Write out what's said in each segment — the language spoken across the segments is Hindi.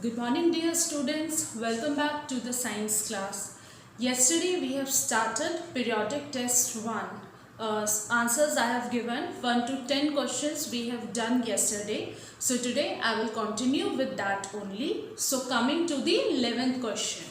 Good morning, dear students. Welcome back to the science class. Yesterday we have started periodic test 1. Answers I have given 1 to 10 questions we have done yesterday. So today I will continue with that only. So coming to the 11th question.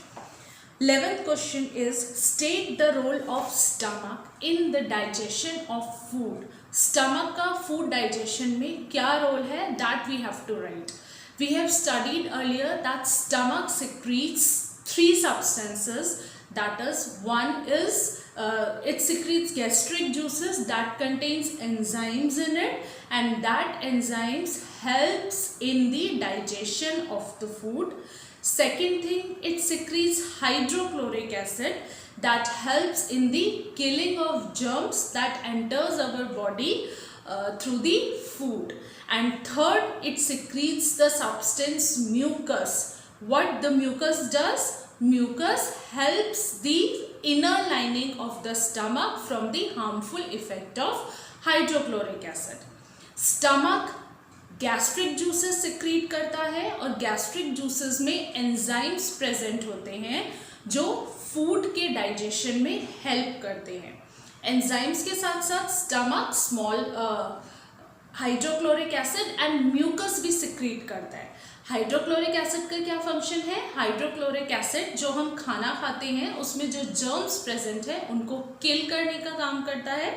11th question is state the role of stomach in the digestion of food. Stomach का food digestion में क्या role है that we have to write. We have studied earlier that stomach secretes three substances. That is, one is it secretes gastric juices that contains enzymes in it, and that enzymes helps in the digestion of the food. Second thing, it secretes hydrochloric acid that helps in the killing of germs that enters our body through the food. And third, it secretes the substance mucus. What the mucus does? Mucus helps the inner lining of the stomach from the harmful effect of hydrochloric acid. Stomach gastric juices secrete करता है और गैस्ट्रिक जूसेस में एंजाइम्स प्रेजेंट होते हैं जो फूड के डाइजेशन में हेल्प करते हैं. एंजाइम्स के साथ साथ stomach small hydrochloric acid and mucus भी सिक्रीट करता है. हाइड्रोक्लोरिक एसिड का क्या फंक्शन है? हाइड्रोक्लोरिक एसिड जो हम खाना खाते हैं उसमें जो जर्म्स प्रेजेंट है उनको किल करने का काम करता है.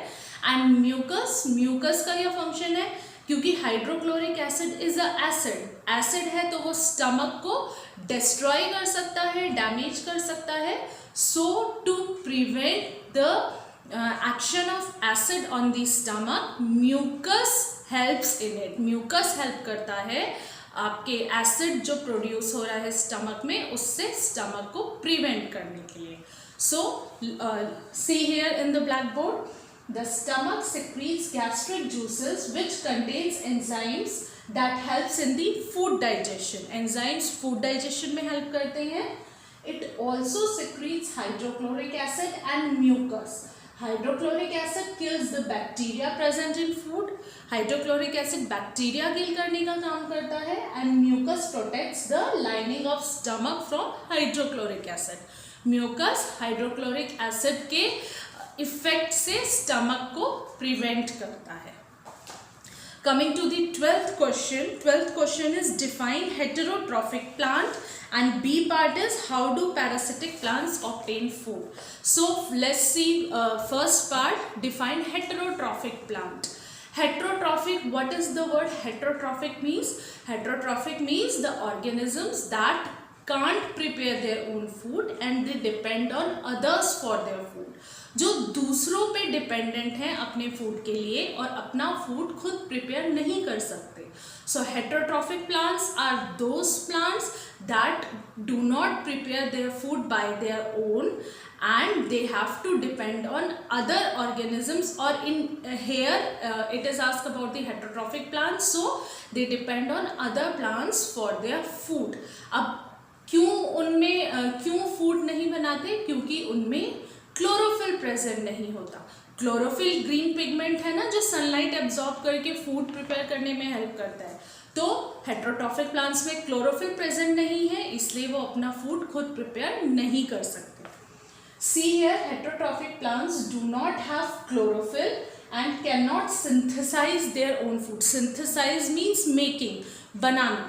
एंड म्यूकस का क्या फंक्शन है? क्योंकि hydrochloric acid is a acid है तो वो स्टमक को डिस्ट्रॉय कर सकता है, डैमेज कर सकता है. So to prevent the action of acid on the stomach, mucus helps in it. Mucus help करता है आपके एसिड जो प्रोड्यूस हो रहा है स्टमक में उससे स्टमक को प्रिवेंट करने के लिए. So see here in the black board. The stomach secretes gastric juices which contains enzymes that helps in the food digestion. Enzymes food digestion में help करते हैं. It also secretes hydrochloric acid and mucus. Hydrochloric acid kills the bacteria present in food. Hydrochloric acid bacteria kill करने का काम करता है and mucus protects the lining of stomach from hydrochloric acid. Mucus hydrochloric acid के इफेक्ट से स्टमक को प्रिवेंट करता है. Coming to the 12th question is define heterotrophic plant and B part is how do parasitic plants obtain food. So let's see first part, define heterotrophic plant. Heterotrophic, what is the word heterotrophic means? Heterotrophic means the organisms that can't prepare their own food and they depend on others for their food. जो दूसरों पे डिपेंडेंट हैं अपने फूड के लिए और अपना फूड खुद प्रिपेयर नहीं कर सकते. So heterotrophic plants are those plants that do not prepare their food by their own and they have to depend on other organisms, or in here it is asked about the heterotrophic plants, so they depend on other plants for their food. अब क्यों फूड नहीं बनाते? क्योंकि उनमें क्लोरोफिल प्रेजेंट नहीं होता. क्लोरोफिल ग्रीन पिगमेंट है ना जो सनलाइट एब्जॉर्ब करके फूड प्रिपेयर करने में हेल्प करता है. तो हेटेरोट्रॉफिक प्लांट्स में क्लोरोफिल प्रेजेंट नहीं है इसलिए वो अपना फूड खुद प्रिपेयर नहीं कर सकते. See here, heterotrophic plants do not have chlorophyll and cannot synthesize their own food. Synthesize means making, banana.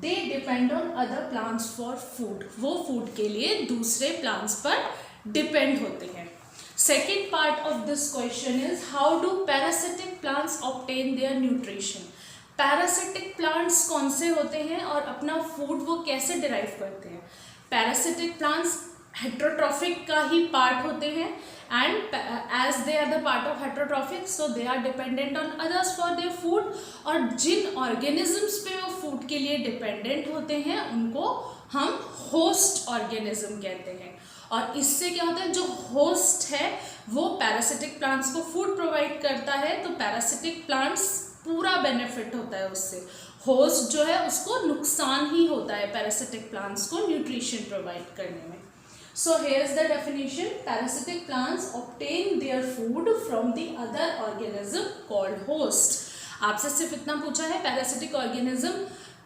They depend on other plants for food. वो food के लिए दूसरे plants पर depend होते हैं. Second part of this question is how do parasitic plants obtain their nutrition. Parasitic plants कौन से होते हैं और अपना food वो कैसे derive करते हैं? Parasitic plants हेटेरोट्रॉफिक का ही पार्ट होते हैं and as they are the part of heterotrophic so they are dependent on others for their food. और जिन ऑर्गेनिजम्स पे वो फूड के लिए डिपेंडेंट होते हैं उनको हम होस्ट ऑर्गेनिज्म कहते हैं. और इससे क्या होता है, जो होस्ट है वो पैरासिटिक प्लांट्स को फूड प्रोवाइड करता है तो पैरासिटिक प्लांट्स पूरा बेनिफिट होता है उससे. होस्ट जो है उसको नुकसान ही होता है पैरासिटिक प्लांट्स को न्यूट्रिशन प्रोवाइड करने में. So here is the definition. Parasitic plants obtain their food from the other organism called host. आपसे सिर्फ इतना पूछा है पैरासिटिक ऑर्गेनिज्म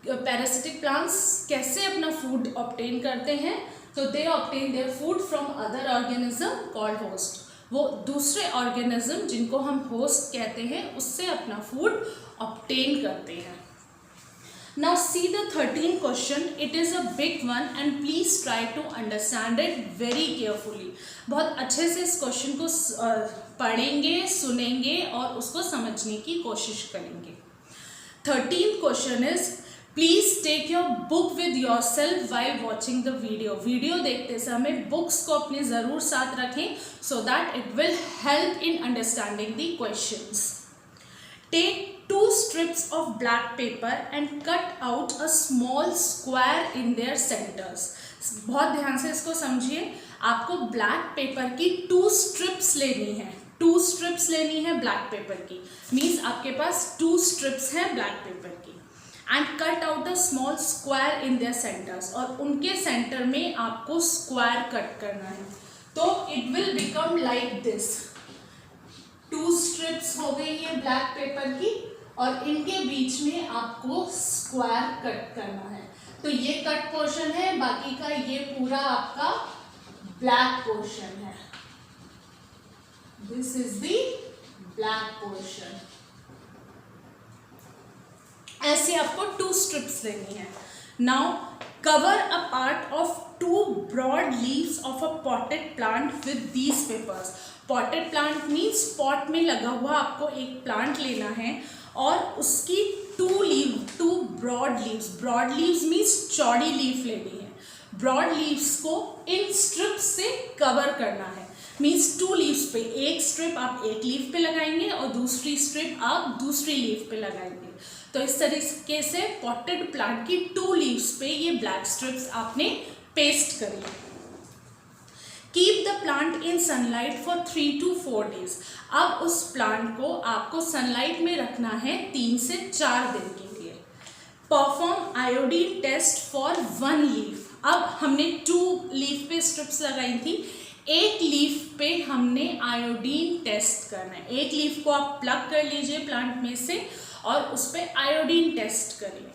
पैरासिटिक प्लांट्स कैसे अपना फूड ऑब्टेन करते हैं? तो they obtain their food from other organism called host. वो दूसरे ऑर्गेनिज्म जिनको हम होस्ट कहते हैं उससे अपना फूड ऑब्टेन करते हैं। Now see the 13th question. It is a big one and please try to understand it very carefully. बहुत अच्छे से इस क्वेश्चन को पढ़ेंगे, सुनेंगे और उसको समझने की कोशिश करेंगे। 13th question is, please take your book with yourself while watching the video. Video देखते समय बुक्स को अपने ज़रूर साथ रखें so that it will help in understanding the questions. Take 2 strips of black paper and cut out a small square in their centers. बहुत ध्यान से इसको समझिए। आपको ब्लैक पेपर की 2 स्ट्रिप्स लेनी है, 2 स्ट्रिप्स लेनी है ब्लैक पेपर की। मीन्स आपके पास 2 स्ट्रिप्स हैं ब्लैक पेपर की। And cut out a small square in their centres, और उनके सेंटर में आपको स्क्वायर कट करना है। तो it will become like this. 2 strips हो गई है ब्लैक पेपर की और इनके बीच में आपको स्क्वायर कट करना है। तो ये कट पोर्शन है, बाकी का ये पूरा आपका ब्लैक पोर्शन है। This is the black portion. ऐसे आपको 2 स्ट्रिप्स लेनी है। Now cover a part of 2 broad leaves of a potted plant with these papers. Potted plant means pot में लगा हुआ आपको एक प्लांट लेना है और उसकी 2 broad leaves, broad leaves means चौड़ी लीफ लेनी है। ब्रॉड लीव्स को इन स्ट्रिप्स से कवर करना है। मीन्स 2 लीव्स पे, एक स्ट्रिप आप एक लीफ पे लगाएंगे और दूसरी स्ट्रिप आप दूसरी लीफ पे लगाएंगे। तो इस तरीके से पॉटेड प्लांट की 2 लीव्स पे ये ब्लैक स्ट्रिप्स आपने पेस्ट करी। Keep the plant in sunlight for 3 to 4 days। अब उस प्लांट को आपको सनलाइट में रखना है 3 से 4 दिन के लिए। Perform iodine test for 1 leaf. अब हमने 2 लीफ पे स्ट्रिप्स लगाई थी, एक लीफ पे हमने आयोडीन टेस्ट करना है। एक लीफ को आप प्लग कर लीजिए प्लांट में से और उस पर आयोडीन टेस्ट करिए।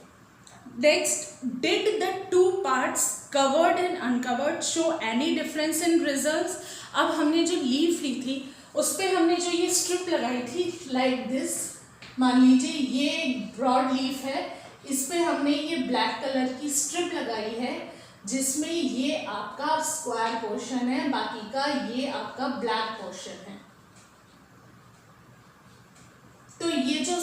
Next, did the 2 parts covered and uncovered show any difference in results. अब हमने जो लीफ ली थी उस पर हमने जो ये स्ट्रिप लगाई थी लाइक दिस, मान लीजिए ये ब्रॉड लीफ है, इस पे हमने ये ब्लैक कलर की स्ट्रिप लगाई है जिसमें ये आपका स्क्वायर पोर्शन है, बाकी का ये आपका ब्लैक पोर्शन है। तो ये जो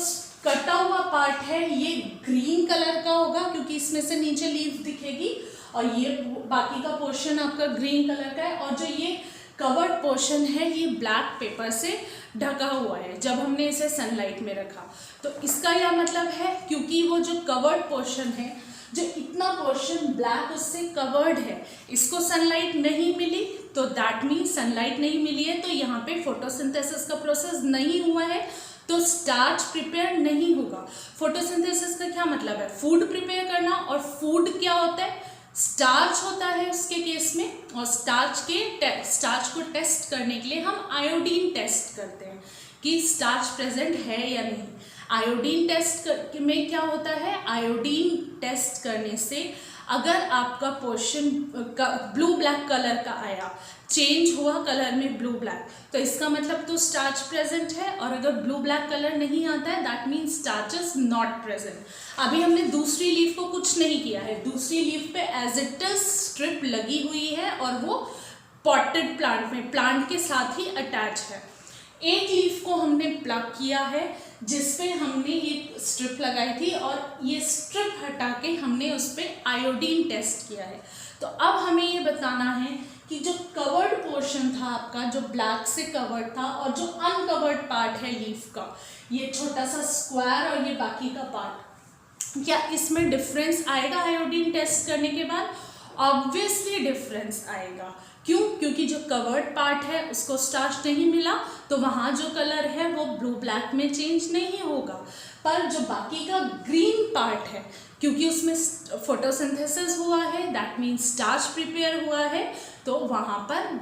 कटा हुआ पार्ट है ये ग्रीन कलर का होगा क्योंकि इसमें से नीचे लीफ दिखेगी, और ये बाकी का पोर्शन आपका ग्रीन कलर का है। और जो ये कवर्ड पोर्शन है ये ब्लैक पेपर से ढका हुआ है जब हमने इसे सनलाइट में रखा। तो इसका यह मतलब है क्योंकि वो जो कवर्ड पोर्शन है, जो इतना पोर्शन ब्लैक उससे कवर्ड है, इसको सनलाइट नहीं मिली, तो दैट मीन सनलाइट नहीं मिली है तो यहाँ पे फोटोसिंथेसिस का प्रोसेस नहीं हुआ है, तो स्टार्च प्रिपेयर नहीं होगा। फोटोसिंथेसिस का क्या मतलब है? फूड प्रिपेयर करना, और फूड क्या होता है? स्टार्च होता है उसके केस में। और स्टार्च को टेस्ट करने के लिए हम आयोडीन टेस्ट करते हैं कि स्टार्च प्रेजेंट है या नहीं। आयोडीन टेस्ट में क्या होता है? आयोडीन टेस्ट करने से अगर आपका पोर्शन ब्लू ब्लैक कलर का आया, चेंज हुआ कलर में ब्लू ब्लैक, तो इसका मतलब तो स्टार्च प्रेजेंट है। और अगर ब्लू ब्लैक कलर नहीं आता है that means starch is not present. अभी हमने दूसरी लीफ को कुछ नहीं किया है, दूसरी लीफ पे एज इट इज स्ट्रिप लगी हुई है और वो पॉटेड प्लांट में, प्लांट के साथ ही अटैच है। एक लीफ को हमने प्लग किया है जिसपे हमने ये स्ट्रिप लगाई थी और ये स्ट्रिप हटा के हमने उस पर आयोडीन टेस्ट किया है। तो अब हमें ये बताना है कि जो कवर्ड पोर्शन था आपका, जो ब्लैक से कवर्ड था, और जो अनकवर्ड पार्ट है लीफ का, ये छोटा सा स्क्वायर और ये बाकी का पार्ट, क्या इसमें डिफरेंस आएगा आयोडीन टेस्ट करने के बाद? ऑब्वियसली डिफरेंस आएगा। क्यों? क्योंकि जो कवर्ड पार्ट है उसको स्टार्च नहीं मिला, तो वहाँ जो कलर है वो ब्लू ब्लैक में चेंज नहीं होगा। पर जो बाकी का ग्रीन पार्ट है, क्योंकि उसमें फोटोसिंथेसिस हुआ है, दैट मीन्स स्टार्च प्रिपेयर हुआ है, तो वहाँ पर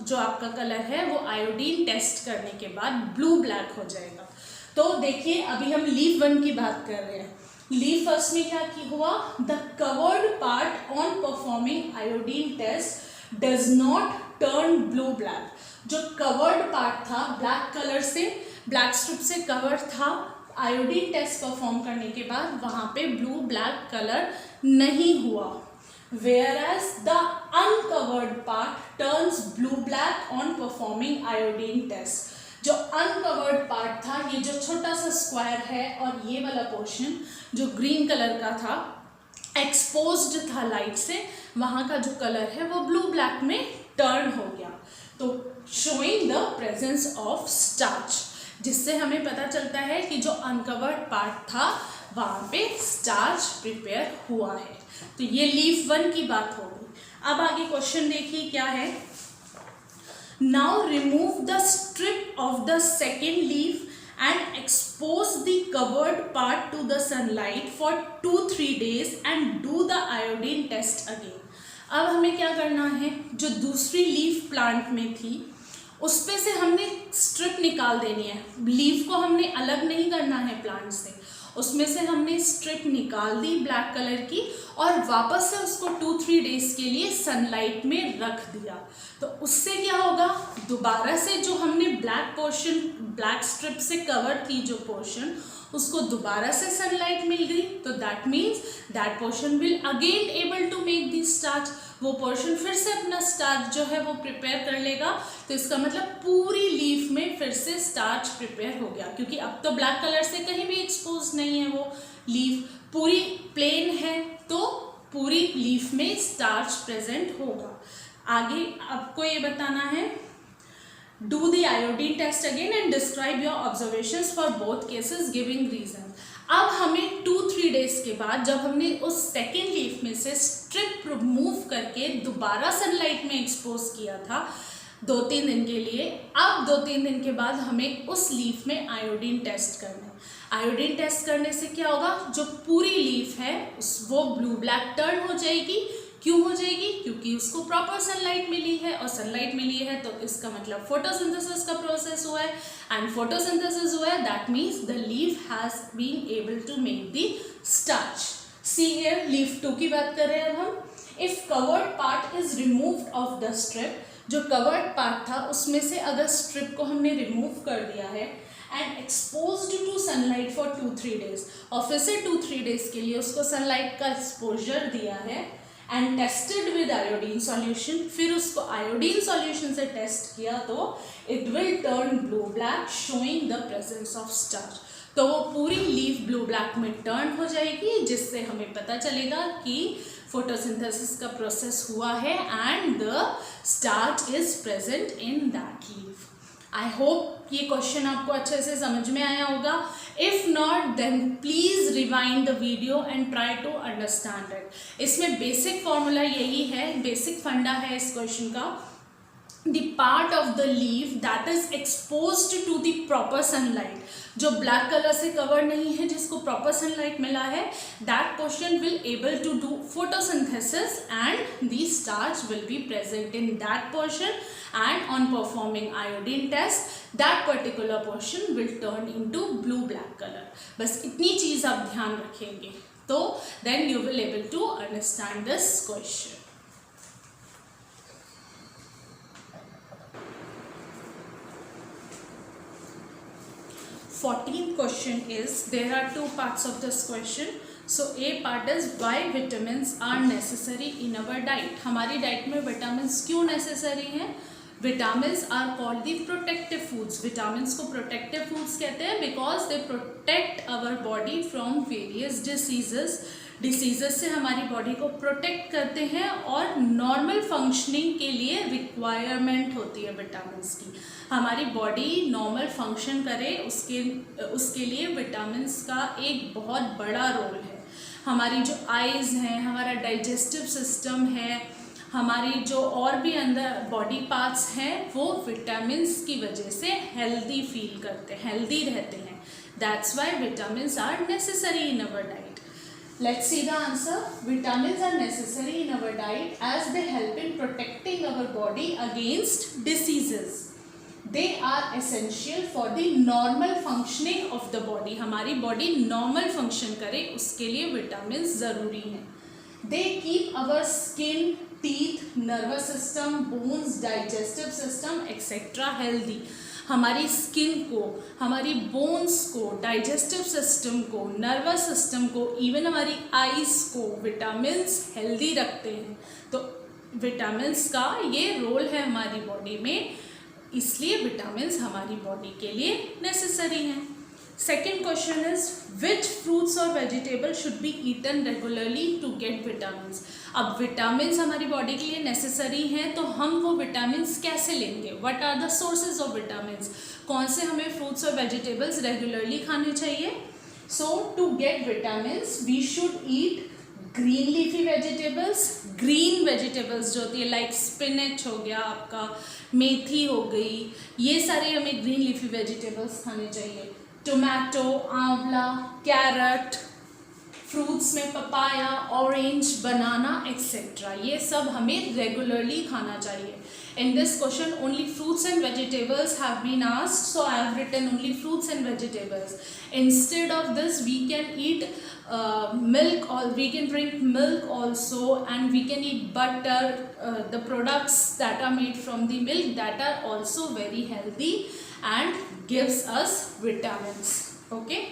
जो आपका कलर है वो आयोडीन टेस्ट करने के बाद ब्लू ब्लैक हो जाएगा। तो देखिए अभी हम लीफ 1 की बात कर रहे हैं। लीफ फर्स्ट में क्या हुआ, the covered part on performing iodine test does not turn blue black. जो कवर्ड पार्ट था ब्लैक कलर से, ब्लैक स्ट्रिप से कवर्ड था, आयोडीन टेस्ट परफॉर्म करने के बाद वहां पे ब्लू ब्लैक कलर नहीं हुआ। whereas the uncovered part turns blue black on performing iodine test। जो अनकवर्ड पार्ट था, ये जो छोटा सा स्क्वायर है और ये वाला पोर्शन जो ग्रीन कलर का था, एक्सपोज्ड था लाइट से, वहां का जो कलर है वो ब्लू ब्लैक में टर्न हो गया। तो showing the presence of starch, जिससे हमें पता चलता है कि जो अनकवर्ड पार्ट था वहां पे स्टार्च प्रिपेयर हुआ है। तो ये लीफ 1 की बात होगी। अब आगे क्वेश्चन देखिए क्या है। Now remove the strip of the second leaf and expose the covered part to the sunlight for 2-3 days and do the iodine test again। अब हमें क्या करना है, जो दूसरी लीफ प्लांट में थी उस पे से हमने स्ट्रिप निकाल देनी है। लीफ को हमने अलग नहीं करना है प्लांट से, उसमें से हमने स्ट्रिप निकाल दी ब्लैक कलर की और वापस से उसको 2-3 डेज के लिए सनलाइट में रख दिया। तो उससे क्या होगा, दोबारा से जो हमने ब्लैक पोर्शन, ब्लैक स्ट्रिप से कवर थी जो पोर्शन, उसको दोबारा से सनलाइट मिल गई। तो that means that portion will again able to make the starch. वो पोर्शन फिर से अपना स्टार्च जो है वो प्रिपेयर कर लेगा। तो इसका मतलब पूरी लीफ में फिर से स्टार्च प्रिपेयर हो गया, क्योंकि अब तो ब्लैक कलर से कहीं भी एक्सपोज नहीं है, वो लीफ पूरी प्लेन है, तो पूरी लीफ में स्टार्च प्रेजेंट होगा। आगे आपको ये बताना है, do the iodine test again and describe your observations for both cases giving reason. अब हमें 2-3 डेज के बाद, जब हमने उस सेकेंड लीफ में से स्ट्रिप रिमूव करके दोबारा सनलाइट में एक्सपोज किया था 2-3 दिन के लिए, अब 2-3 दिन के बाद हमें उस लीफ में आयोडीन टेस्ट करना है। आयोडीन टेस्ट करने से क्या होगा, जो पूरी लीफ है वो ब्लू ब्लैक टर्न हो जाएगी। क्यों हो जाएगी, क्योंकि उसको प्रॉपर सनलाइट मिली है, और सनलाइट मिली है तो इसका मतलब फोटोसिंथेसिस का प्रोसेस हुआ है, एंड फोटोसिंथेसिस हुआ है, that means the leaf has been able to make the starch. See here, leaf 2 की बात कर रहे हैं अब हम। If covered part is removed off the strip, जो कवर्ड पार्ट था उसमें से अगर स्ट्रिप को हमने रिमूव कर दिया है and exposed to sunlight for 2-3 days, और फिर से 2-3 डेज के लिए उसको सनलाइट का एक्सपोजर दिया है and tested with iodine solution, फिर उसको आयोडीन सॉल्यूशन से टेस्ट किया तो it will turn blue black showing the presence of starch. तो वो पूरी लीफ ब्लू ब्लैक में टर्न हो जाएगी, जिससे हमें पता चलेगा कि फोटोसिंथेसिस का प्रोसेस हुआ है and the starch is present in that leaf. I hope ये क्वेश्चन आपको अच्छे से समझ में आया होगा। If not then please rewind the video and try to understand it. इसमें बेसिक फॉर्मूला यही है, बेसिक फंडा है इस क्वेश्चन का। The part of the leaf that is exposed to the proper sunlight, जो ब्लैक कलर से कवर नहीं है, जिसको प्रॉपर सनलाइट मिला है, that portion will able to do photosynthesis and the starch will be present in that portion, and on performing iodine test that particular portion will turn into blue black color। बस इतनी चीज़ आप ध्यान रखेंगे तो then you will able to understand this question। 14th question is, there are 2 parts of this question। So A part is why vitamins are necessary in our diet। हमारी डाइट में विटामिन्स क्यों नेसेसरी हैं? Vitamins are called the protective foods. Vitamins को प्रोटेक्टिव फूड्स कहते हैं because they protect our body from various diseases से हमारी बॉडी को प्रोटेक्ट करते हैं, और नॉर्मल फंक्शनिंग के लिए रिक्वायरमेंट होती है विटामिन्स की। हमारी बॉडी नॉर्मल फंक्शन करे उसके लिए विटामिन्स का एक बहुत बड़ा रोल है। हमारी जो आइज़ हैं, हमारा डाइजेस्टिव सिस्टम है, हमारी जो और भी अंदर बॉडी पार्ट्स हैं, वो विटामिन्स की वजह से हेल्दी फील करते हैं, हेल्दी रहते हैं। That's why vitamins are necessary in our diet. Let's see the answer. Vitamins are necessary in our diet as they help in protecting our body against diseases. They are essential for the normal functioning of the body. हमारी बॉडी नॉर्मल फंक्शन करे उसके लिए विटामिन ज़रूरी हैं। They keep our skin, teeth, nervous system, bones, digestive system etcetera healthy. हमारी स्किन को, हमारी बोन्स को, डाइजेस्टिव सिस्टम को, नर्वस सिस्टम को, इवन हमारी आईज को विटामिन्स हेल्दी रखते हैं। तो विटामिन्स का ये रोल है हमारी बॉडी में, इसलिए विटामिन्स हमारी बॉडी के लिए नेसेसरी हैं। Second question is which fruits और vegetable should be eaten regularly to get vitamins. अब विटामिन्स हमारी बॉडी के लिए नेसेसरी हैं, तो हम वो विटामिन्स कैसे लेंगे? What are the sources of vitamins? कौन से हमें फ्रूट्स और वेजिटेबल्स रेगुलरली खाने चाहिए? So to get vitamins we should eat green leafy vegetables. Green vegetables जो होती है लाइक स्पिनच हो गया आपका, मेथी हो गई, ये सारे हमें ग्रीन लीफी वेजिटेबल्स खाने चाहिए। टोमेटो, आंवला, कैरेट, फ्रूट्स में पपाया, ऑरेंज, बनाना एक्सेट्रा, ये सब हमें रेगुलरली खाना चाहिए। In this question only fruits and vegetables have been asked, so I have written only fruits and vegetables. Instead of this we can eat milk, or we can drink milk also, and we can eat butter, the products that are made from the milk, that are also very healthy and gives us vitamins. Okay,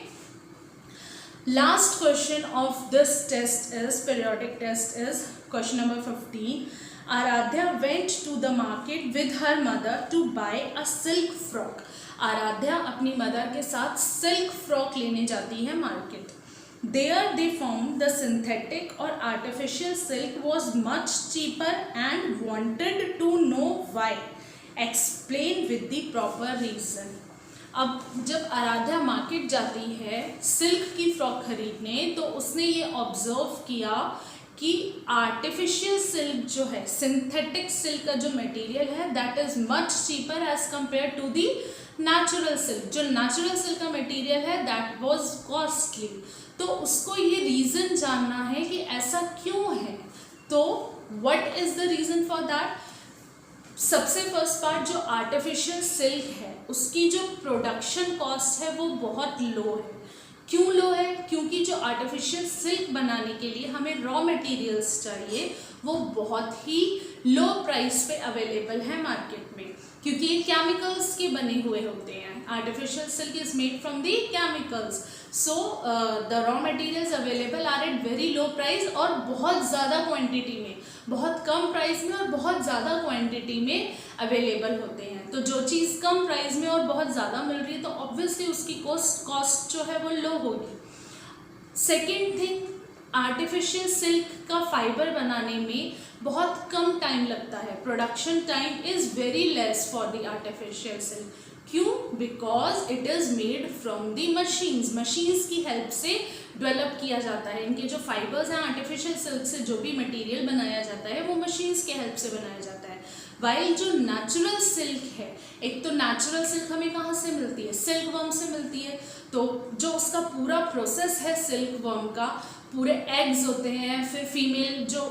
last question of this test is periodic test is question number 15. Aradhya went to the market with her mother to buy a silk frock. Aaradhya अपनी मदर के साथ सिल्क फ्रॉक लेने जाती है market. There they found the synthetic or artificial silk was much cheaper and wanted to know why. Explain with the proper reason. अब जब आराध्या मार्केट जाती है सिल्क की फ्रॉक खरीदने, तो उसने ये ऑब्जर्व किया कि आर्टिफिशियल सिल्क जो है, सिंथेटिक सिल्क का जो मटेरियल है, that is much cheaper as compare to the natural silk. जो नेचुरल सिल्क का मटेरियल है दैट वाज कॉस्टली। तो उसको ये रीज़न जानना है कि ऐसा क्यों है। तो what is the reason for that? सबसे फर्स्ट पार्ट, जो आर्टिफिशियल सिल्क है उसकी जो प्रोडक्शन कॉस्ट है वो बहुत लो है। क्यों लो है? क्योंकि जो आर्टिफिशियल सिल्क बनाने के लिए हमें रॉ मटेरियल्स चाहिए वो बहुत ही लो प्राइस पे अवेलेबल है मार्केट में, क्योंकि ये केमिकल्स के बने हुए होते हैं। Artificial silk is made from the chemicals, so the raw materials available are at very low price और बहुत ज़्यादा क्वांटिटी में, बहुत कम प्राइस में और बहुत ज़्यादा क्वांटिटी में अवेलेबल होते हैं। तो जो चीज़ कम प्राइस में और बहुत ज़्यादा मिल रही है तो ऑब्वियसली उसकी कॉस्ट जो है वो लो होगी। सेकेंड थिंग, आर्टिफिशियल सिल्क का फाइबर बनाने में बहुत कम टाइम लगता है। Production time is very less for the artificial silk. क्यों? Because it is made from the machines की हेल्प से डेवलप किया जाता है। इनके जो फाइबर्स हैं आर्टिफिशियल सिल्क से जो भी मटेरियल बनाया जाता है वो मशीन्स के हेल्प से बनाया जाता है। वाइल जो नेचुरल सिल्क है, एक तो नेचुरल सिल्क हमें कहाँ से मिलती है? सिल्क वर्म से मिलती है। तो जो उसका पूरा प्रोसेस है सिल्क वर्म का, पूरे एग्स होते हैं, फिर फीमेल जो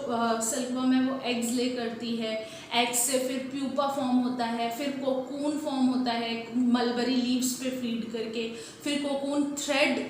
सिल्क वर्म है वो एग्स ले करती है, एग्स से फिर प्यूपा फॉर्म होता है, फिर कोकून फॉर्म होता है मलबरी लीव्स पे फीड करके, फिर कोकून थ्रेड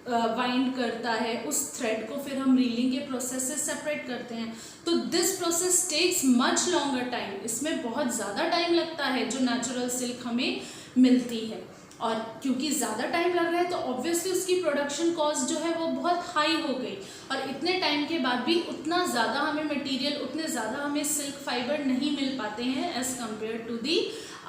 वाइंड करता है, उस थ्रेड को फिर हम रीलिंग के प्रोसेस से सेपरेट करते हैं। तो this process takes much longer time, इसमें बहुत ज़्यादा टाइम लगता है जो नेचुरल सिल्क हमें मिलती है। और क्योंकि ज़्यादा टाइम लग रहा है तो ऑब्वियसली उसकी प्रोडक्शन कॉस्ट जो है वो बहुत हाई हो गई, और इतने टाइम के बाद भी उतना ज़्यादा हमें मटेरियल, उतने ज़्यादा हमें सिल्क फाइबर नहीं मिल पाते हैं as compare to the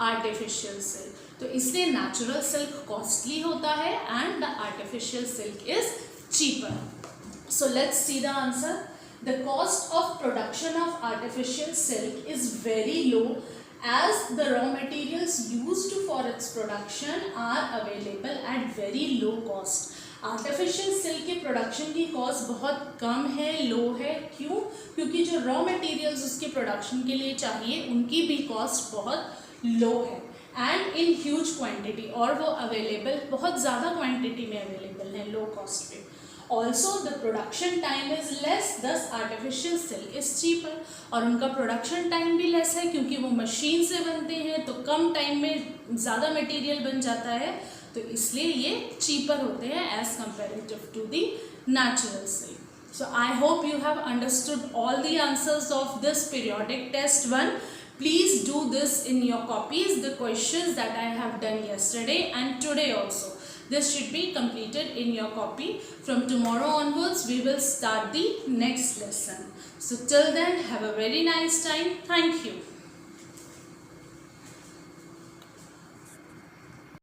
artificial silk. तो इसलिए नेचुरल सिल्क कॉस्टली होता है and the artificial silk is cheaper. So let's see the answer. The cost of production of artificial silk is very low as the raw materials used for its production are available at very low cost. Artificial silk के प्रोडक्शन की कॉस्ट बहुत कम है, लो है। क्यों? क्योंकि जो रॉ मटेरियल्स उसके प्रोडक्शन के लिए चाहिए उनकी भी कॉस्ट बहुत लो है एंड इन ह्यूज क्वांटिटी, और वो अवेलेबल बहुत ज़्यादा क्वांटिटी में अवेलेबल है लो कॉस्ट पे। Also the production time is less, thus artificial silk is cheaper. और उनका प्रोडक्शन टाइम भी लेस है क्योंकि वो मशीन से बनते हैं तो कम टाइम में ज़्यादा मटेरियल बन जाता है, तो इसलिए ये चीपर होते हैं as comparative to the natural silk. So I hope you have understood all the answers of this periodic test 1. Please do this in your copies, the questions that I have done yesterday and today also. This should be completed in your copy. From tomorrow onwards, we will start the next lesson. So till then, have a very nice time. Thank you.